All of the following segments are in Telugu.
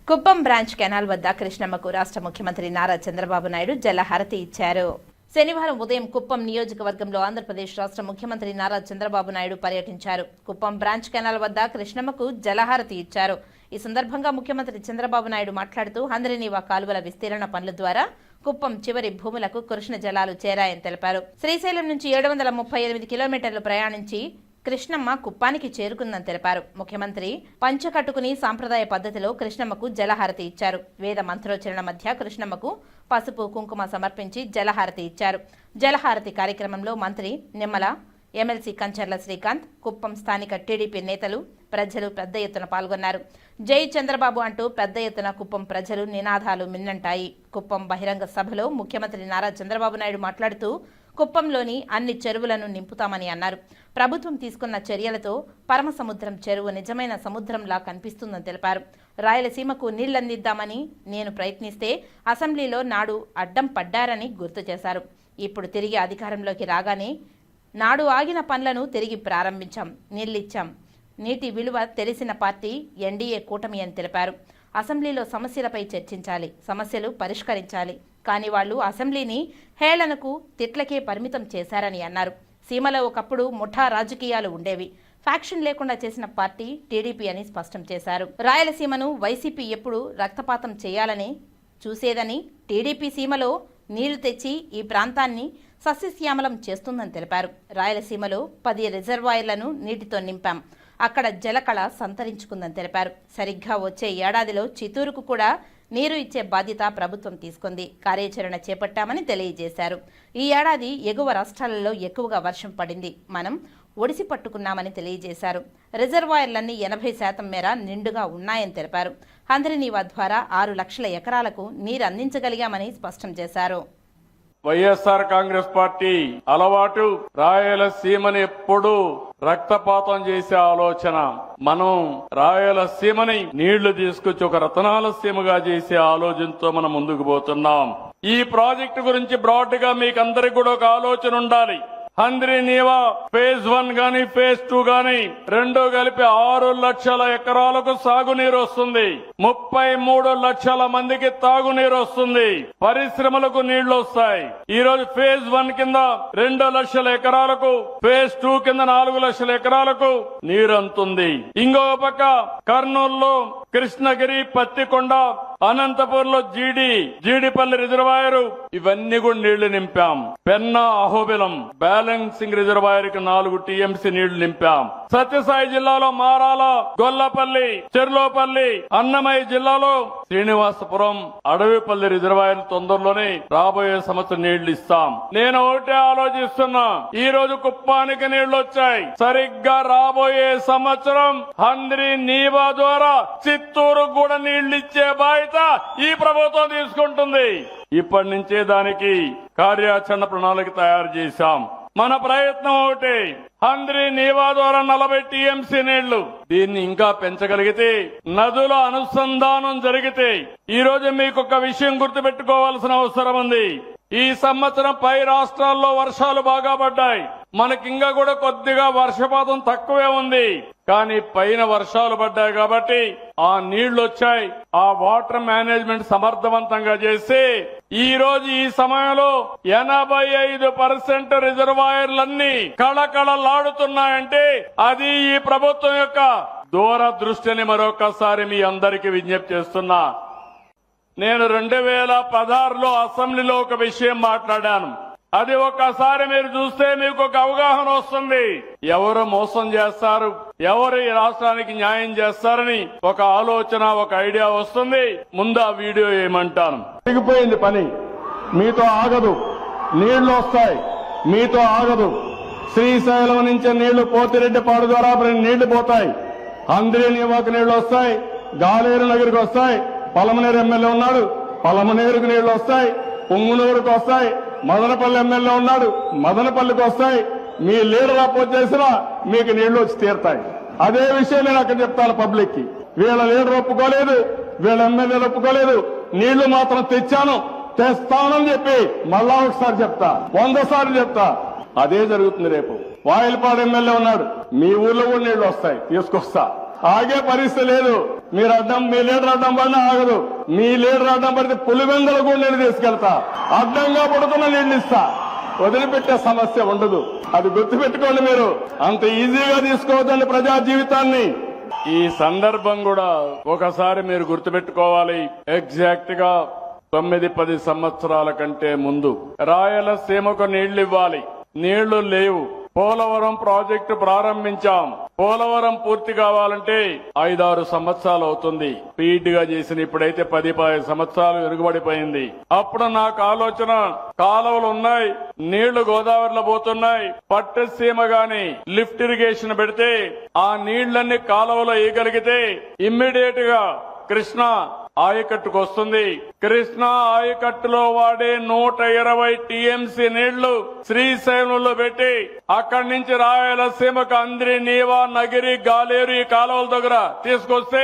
కుప్పం బ్రాంచ్ కెనాల్ వద్ద కృష్ణమ్మకు రాష్ట్ర ముఖ్యమంత్రి నారా చంద్రబాబు నాయుడు జలహారతి ఇచ్చారు. శనివారం ఉదయం కుప్పం నియోజకవర్గంలో ఆంధ్రప్రదేశ్ రాష్ట్ర ముఖ్యమంత్రి నారా చంద్రబాబు నాయుడు పర్యటించారు. కుప్పం బ్రాంచ్ కెనాల్ వద్ద కృష్ణమ్మకు జలహారతి ఇచ్చారు. ఈ సందర్భంగా ముఖ్యమంత్రి చంద్రబాబు నాయుడు మాట్లాడుతూ హంద్రినీవా కాలువల విస్తీరణ పనుల ద్వారా కుప్పం చివరి భూములకు కృష్ణ జలాలు చేరాయని తెలిపారు. శ్రీశైలం నుంచి 738 కిలోమీటర్లు ప్రయాణించి కృష్ణమ్మ కుప్పానికి చేరుకుందని తెలిపారు. ముఖ్యమంత్రి పంచ కట్టుకుని సాంప్రదాయ పద్ధతిలో కృష్ణమ్మకు జలహారతి ఇచ్చారు. వేద మంత్రోచ్చరణ మధ్య కృష్ణమ్మకు పసుపు కుంకుమ సమర్పించి జలహారతి ఇచ్చారు. జలహారతి కార్యక్రమంలో మంత్రి నిమ్మల, ఎమ్మెల్సీ కంచర్ల శ్రీకాంత్, కుప్పం స్థానిక టీడీపీ నేతలు, ప్రజలు పెద్ద ఎత్తున పాల్గొన్నారు. జై చంద్రబాబు అంటూ పెద్ద ఎత్తున కుప్పం ప్రజలు నినాదాలు మిన్నంటాయి. కుప్పం బహిరంగ సభలో ముఖ్యమంత్రి నారా చంద్రబాబు నాయుడు మాట్లాడుతూ కుప్పంలోని అన్ని చెరువులను నింపుతామని అన్నారు. ప్రభుత్వం తీసుకున్న చర్యలతో పరమసముద్రం చెరువు నిజమైన సముద్రంలా కనిపిస్తుందని తెలిపారు. రాయలసీమకు నీళ్లందిద్దామని నేను ప్రయత్నిస్తే అసెంబ్లీలో నాడు అడ్డం పడ్డారని గుర్తు చేశారు. ఇప్పుడు తిరిగి అధికారంలోకి రాగానే నాడు ఆగిన పనులను తిరిగి ప్రారంభించాం, నీళ్లిచ్చాం. నీటి విలువ తెలిసిన పార్టీ ఎన్డీఏ కూటమి అని తెలిపారు. అసెంబ్లీలో సమస్యలపై చర్చించాలి, సమస్యలు పరిష్కరించాలి. కానీ వాళ్లు అసెంబ్లీని హేళనకు, తిట్లకే పరిమితం చేశారని అన్నారు. సీమలో ఒకప్పుడు ముఠా రాజకీయాలు ఉండేవి. ఫ్యాక్షన్ లేకుండా చేసిన పార్టీ టీడీపీ అని స్పష్టం చేశారు. రాయలసీమను వైసీపీ ఎప్పుడు రక్తపాతం చేయాలని చూసేదని, టీడీపీ సీమలో నీళ్లు తెచ్చి ఈ ప్రాంతాన్ని సస్యశ్యామలం చేస్తుందని తెలిపారు. రాయలసీమలో 10 రిజర్వాయర్లను నీటితో నింపాం. అక్కడ జలకళ సంతరించుకుందని తెలిపారు. సరిగ్గా వచ్చే ఏడాదిలో చిత్తూరుకు కూడా నీరు ఇచ్చే బాధ్యత ప్రభుత్వం తీసుకుంది. కార్యాచరణ చేపట్టామని తెలియజేశారు. ఈ ఏడాది ఎగువ రాష్ట్రాలలో ఎక్కువగా వర్షం పడింది. మనం ఒడిసి పట్టుకున్నామని తెలియజేశారు. రిజర్వాయర్లన్నీ 80% మేర నిండుగా ఉన్నాయని తెలిపారు. హంద్రినీవా ద్వారా 6 లక్షల ఎకరాలకు నీరు అందించగలిగామని స్పష్టం చేశారు. వైఎస్ఆర్ కాంగ్రెస్ పార్టీ అలవాటు రాయలసీమని ఎప్పుడూ రక్తపాతం చేసే ఆలోచన. మనం రాయలసీమని నీళ్లు తీసుకొచ్చి ఒక రతనాల సీమగా చేసే ఆలోచనతో మనం ముందుకు పోతున్నాం. ఈ ప్రాజెక్టు గురించి బ్రాడ్ గా మీకు అందరికి కూడా ఒక ఆలోచన ఉండాలి. హంద్రినీవా ఫేజ్ 1 గాని ఫేజ్ 2 గాని రెండో కలిపి 6 లక్షల ఎకరాలకు సాగునీరు వస్తుంది. 33 లక్షల మందికి తాగునీరు వస్తుంది. పరిశ్రమలకు నీళ్లు వస్తాయి. ఈ రోజు ఫేజ్ 1 కింద 2 లక్షల ఎకరాలకు, ఫేజ్ 2 కింద 4 లక్షల ఎకరాలకు నీరు అందుతుంది. ఇంకొక పక్క కర్నూలులో కృష్ణగిరి, పత్తికొండ, అనంతపూర్ లో జీడిపల్లి రిజర్వాయర్, ఇవన్నీ కూడా నీళ్లు నింపాం. పెన్నా, అహోబిలం బ్యాలెన్సింగ్ రిజర్వాయర్ కి 4 టీఎంసీ నీళ్లు నింపాం. సత్యసాయి జిల్లాలో మారాల, గొల్లపల్లి, చెర్లోపల్లి, అన్నమయ్య జిల్లాలో శ్రీనివాసపురం, అడవిపల్లి రిజర్వాయర్ తొందరలోనే రాబోయే సంవత్సరం నీళ్లు ఇస్తాం. నేను ఒకటే ఆలోచిస్తున్నా, ఈ రోజు కుప్పానికి నీళ్లు వచ్చాయి. సరిగ్గా రాబోయే సంవత్సరం హంద్రినీవా ద్వారా చిత్తూరు కూడా నీళ్లు ఇచ్చే బాధ్యత ఈ ప్రభుత్వం తీసుకుంటుంది. ఇప్పటి నుంచే దానికి కార్యాచరణ ప్రణాళిక తయారు చేశాం. మన ప్రయత్నం ఒకటి, హంద్రినీవా ద్వారా 40 టీఎంసీ నీళ్లు, దీన్ని ఇంకా పెంచగలిగితే, నదుల అనుసంధానం జరిగితే, ఈ రోజు మీకు ఒక విషయం గుర్తుపెట్టుకోవాల్సిన అవసరం ఉంది. ఈ సంవత్సరం పై రాష్ట్రాల్లో వర్షాలు బాగా పడ్డాయి. మనకింకా కూడా కొద్దిగా వర్షపాతం తక్కువే ఉంది. కానీ పైన వర్షాలు పడ్డాయి కాబట్టి ఆ నీళ్లు వచ్చాయి. ఆ వాటర్ మేనేజ్మెంట్ సమర్థవంతంగా చేసి ఈ రోజు ఈ సమయంలో 85% రిజర్వాయర్లన్నీ కళకళలాడుతున్నాయంటే అది ఈ ప్రభుత్వం యొక్క దూరదృష్టిని మరొకసారి మీ అందరికీ విజ్ఞప్తి చేస్తున్నా. నేను 2016లో అసెంబ్లీలో ఒక విషయం మాట్లాడాను. అది ఒక్కసారి మీరు చూస్తే మీకు ఒక అవగాహన వస్తుంది. ఎవరు మోసం చేస్తారు, ఎవరు ఈ రాష్ట్రానికి న్యాయం చేస్తారని ఒక ఆలోచన, ఒక ఐడియా వస్తుంది. ముందు ఆ వీడియో ఏమంటాను. జరిగిపోయింది పని, మీతో ఆగదు. నీళ్లు వస్తాయి, మీతో ఆగదు. శ్రీశైలం నుంచి నీళ్లు పోతిరెడ్డిపాడు ద్వారా నీళ్లు పోతాయి. హంద్రినీవాకు నీళ్లు వస్తాయి. గాలేరు నగరికి వస్తాయి. పలమనేరు ఎమ్మెల్యే ఉన్నాడు, పలమనేరుకు నీళ్లు వస్తాయి. పొంగునూరుకు వస్తాయి. మదనపల్లి ఎమ్మెల్యే ఉన్నాడు, మదనపల్లికి వస్తాయి. మీ లీడర్ అపోజ్ చేసినా మీకు నీళ్లు వచ్చి తీరుతాయి. అదే విషయం నేను అక్కడ చెప్తాను పబ్లిక్ కి. వీళ్ళ లీడర్ ఒప్పుకోలేదు, వీళ్ళ ఎమ్మెల్యేలు ఒప్పుకోలేదు. నీళ్లు మాత్రం తెచ్చాను, తెస్తానని చెప్పి మళ్ళా ఒకసారి చెప్తా, 100 సార్లు చెప్తా. అదే జరుగుతుంది రేపు. వాయిల్పాడు ఎమ్మెల్యే ఉన్నాడు, మీ ఊర్లో కూడా నీళ్లు వస్తాయి, తీసుకొస్తా. ఆగే పరిస్థితి లేదు. మీరు మీ లీడర్ అడ్డం పడినా ఆగదు. మీ లీడర్ అడ్డం పడితే పులివెందల కూడా నేను తీసుకెళ్తా. అడ్డంగా పడుతున్న నీళ్లు ఇస్తా. వదిలిపెట్టే సమస్య ఉండదు. అది గుర్తుపెట్టుకోండి. మీరు అంత ఈజీగా తీసుకోవద్దండి ప్రజా జీవితాన్ని. ఈ సందర్భం కూడా ఒకసారి మీరు గుర్తుపెట్టుకోవాలి. ఎగ్జాక్ట్ గా 9-10 సంవత్సరాల కంటే ముందు రాయలసీమకు నీళ్లు ఇవ్వాలి, నీళ్లు లేవు. పోలవరం ప్రాజెక్టు ప్రారంభించాం. పోలవరం పూర్తి కావాలంటే 5-6 సంవత్సరాలు అవుతుంది. స్పీడ్ గా చేసిన ఇప్పుడైతే 10-15 సంవత్సరాలు వెనుకబడిపోయింది. అప్పుడు నాకు ఆలోచన, కాలువలు ఉన్నాయి, నీళ్లు గోదావరిలో పోతున్నాయి, పట్టసీమ గాని లిఫ్ట్ ఇరిగేషన్ పెడితే ఆ నీళ్లన్నీ కాలువలో వేయగలిగితే ఇమ్మీడియట్ గా కృష్ణా ఆయకట్టుకు వస్తుంది. కృష్ణా ఆయకట్టులో వాడే 120 టీఎంసీ నీళ్లు శ్రీశైలంలో పెట్టి అక్కడి నుంచి రాయలసీమకు అంద్రి, నీవా, నగిరి, గాలేరు ఈ కాలువల దగ్గర తీసుకొస్తే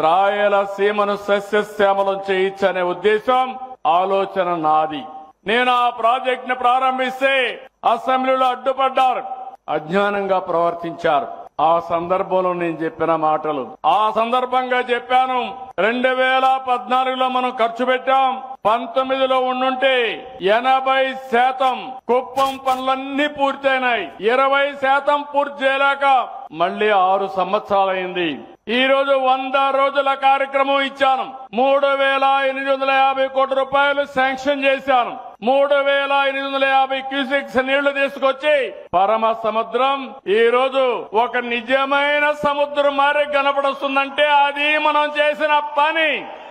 రాయలసీమను సస్యశ్యామలం చేయించనే ఉద్దేశం, ఆలోచన నాది. నేను ఆ ప్రాజెక్ట్ ని ప్రారంభిస్తే అసెంబ్లీలో అడ్డుపడ్డారు, అజ్ఞానంగా ప్రవర్తించారు. ఆ సందర్భంలో నేను చెప్పిన మాటలు ఆ సందర్భంగా చెప్పాను. 2014లో మనం ఖర్చు పెట్టాం. 19లో ఉండుంటే 80% కుప్పం పనులన్నీ పూర్తయినాయి. 20% పూర్తి చేయలేక మళ్లీ 6 సంవత్సరాలైంది. ఈ రోజు 100 రోజుల కార్యక్రమం ఇచ్చాను. 3,850 కోట్ల రూపాయలు శాంక్షన్ చేశాను. 3,850 క్యూసెక్స్ నీళ్లు తీసుకొచ్చి పరమ సముద్రం ఈ రోజు ఒక నిజమైన సముద్రం మారే కనపడొస్తుందంటే అది మనం చేసిన పని.